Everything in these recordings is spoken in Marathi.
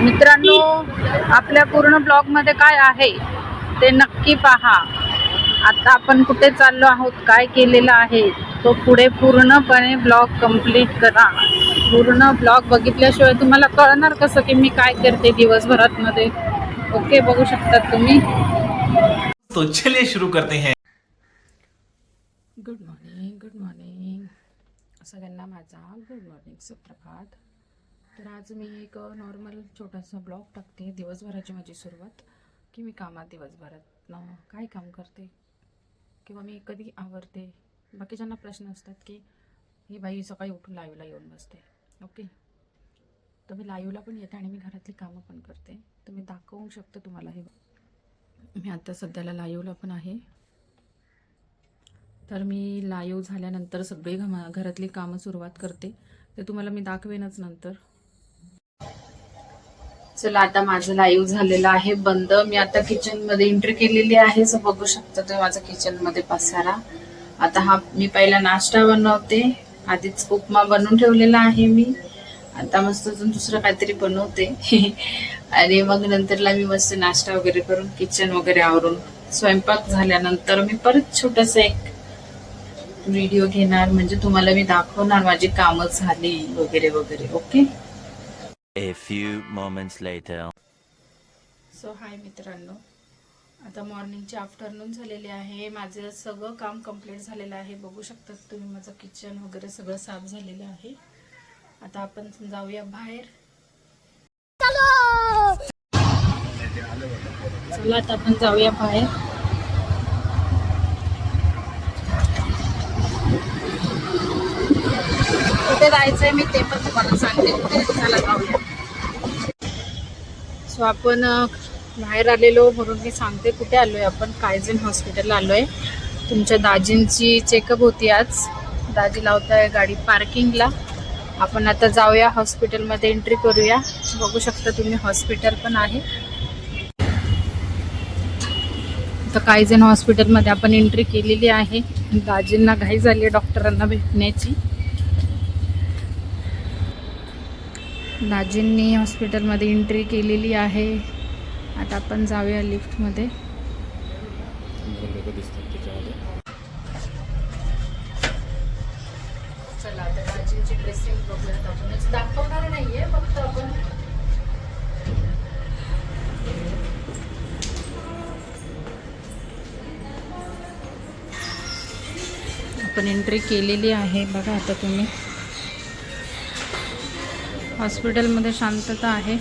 मित्रांनो, आपल्या पूर्ण ब्लॉगमध्ये काय आहे ते नक्की पहा. आता आपण कुठे चाललो आहोत, काय केलेलं आहे, तो पुढे पूर्णपणे ब्लॉग कंप्लीट करा. पूर्ण ब्लॉग बघितल्याशिवाय तुम्हाला कळणार कसं की मी काय करते दिवसभरात मध्ये. ओके, बघू शकतात तुम्ही. तो चलिए शुरू करते हैं. गुड मॉर्निंग सगळ्यांना, माझा गुड मॉर्निंग, सुप्रभात. तर आज मी एक नॉर्मल छोटासा ब्लॉग टाकते. दिवसभराची माझी सुरुवात, की मी कामात दिवसभरात काय काम करते किंवा मी कधी आवरते. बाकीच्यांना प्रश्न असतात की ही बाई सकाळी उठून लाईव्हला येऊन बसते. ओके, तर मी लाईव्हला पण येते आणि मी घरातली कामं पण करते. तर मी दाखवू शकते तुम्हाला. हे मी आता सध्याला लाईव्हला पण आहे. तर मी लाईव्ह झाल्यानंतर सगळी घरातली कामं सुरुवात करते. ते तुम्हाला मी दाखवेनच नंतर. चला, आता माझं लाईव्ह झालेलं आहे बंद. मी आता किचन मध्ये एंट्री केलेली आहे. सो बघू शकता तुम्ही माझा किचन मध्ये पसारा. आता हा मी पहिला नाश्ता बनवते. आधीच उपमा बनवून ठेवलेला आहे मी. आता मस्त अजून दुसरं काहीतरी बनवते आणि मग नंतरला मी मस्त नाश्ता वगैरे करून किचन वगैरे आवरून स्वयंपाक झाल्यानंतर मी परत छोटस एक व्हिडिओ घेणार, म्हणजे तुम्हाला मी दाखवणार माझी कामं झाली वगैरे वगैरे. Okay. A few moments later. So hi मित्रांनो, आता मॉर्निंगचे आफ्टरनून झालेले आहे. माझं सगळं काम कंप्लीट झालेलं आहे. बघू शकतात तुम्ही माझं किचन वगैरे सगळं साफ झालेलं आहे. आता आपण जाऊया बाहेर. चला, आता आपण जाऊया बाहेर. कुठे जायचंय मी ते पण तुम्हाला सांगते. कुठे, चला जाऊया. सो आपण बाहेर आलेलो म्हणून मी सांगते कुठे आलोय. आपण कायझेन हॉस्पिटलला आलोय. तुमच्या दाजींची चेकअप होती आज. दाजी लावताय गाडी पार्किंगला. आपण आता जाऊया हॉस्पिटलमध्ये, एंट्री करूया. बघू शकता तुम्ही हॉस्पिटल पण आहे. तर कायझेन हॉस्पिटलमध्ये आपण एंट्री केलेली आहे. दाजींना घाई झाली डॉक्टरांना भेटण्याची. दाजींनी हॉस्पिटलमध्ये एंट्री केलेली आहे. आता आपण जाऊया लिफ्टमध्ये. चला, आता दाजींची ड्रेसिंग बघूयात. आपणच दाखवणार नाहीये, फक्त आपण एंट्री केलेली आहे. बघा आता तुम्ही, हॉस्पिटलमध्ये शांतता आहे.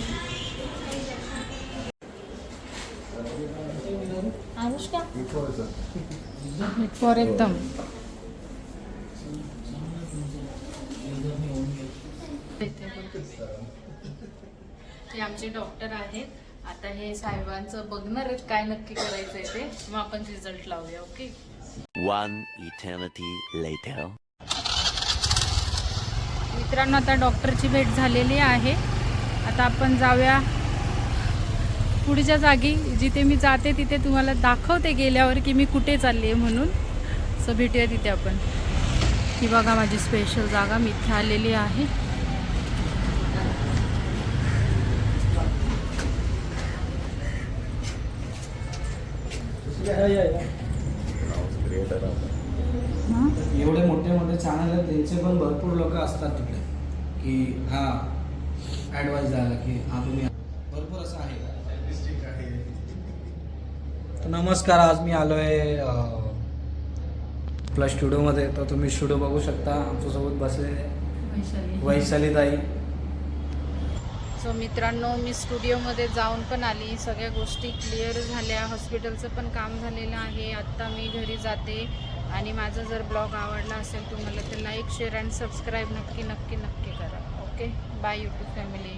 अनुष्का फॉर एकदम. हे आमचे डॉक्टर आहेत. आता हे साहेबांचं बघणार आहेत काय नक्की करायचंय ते. मग आपण रिझल्ट लावूया. ओके. One eternity later. मित्रांनो, आता डॉक्टरची भेट झालेली आहे. आता आपण जाऊया पुढच्या जागी. जिथे मी जाते तिथे तुम्हाला दाखवते गेल्यावर की मी कुठे चालली आहे म्हणून. सो भेटूया तिथे आपण. ही बघा माझी स्पेशल जागा, मी इथे आलेली आहे. एवढे मोठे मोठे चॅनल आहेत, त्यांचे पण भरपूर लोक असतात तिकडे की हा ॲडवाइस द्यायला की हा तुम्ही भरपूर असं आहे. तर नमस्कार, आज मी आलो आहे आपल्या स्टुडिओमध्ये. तर तुम्ही स्टुडिओ बघू शकता. आमच्यासोबत बसले वैशाली ताई. सो मित्रांनो, मी स्टुडिओमध्ये जाऊन पण आली. सगळ्या गोष्टी क्लिअर झाल्या. हॉस्पिटलचं पण काम झालेलं आहे. आत्ता मी घरी जाते. आणि माझा जर ब्लॉग आवडला असेल तुम्हाला तर लाईक, शेअर अँड सबस्क्राईब नक्की नक्की नक्की करा. Okay, bye YouTube family.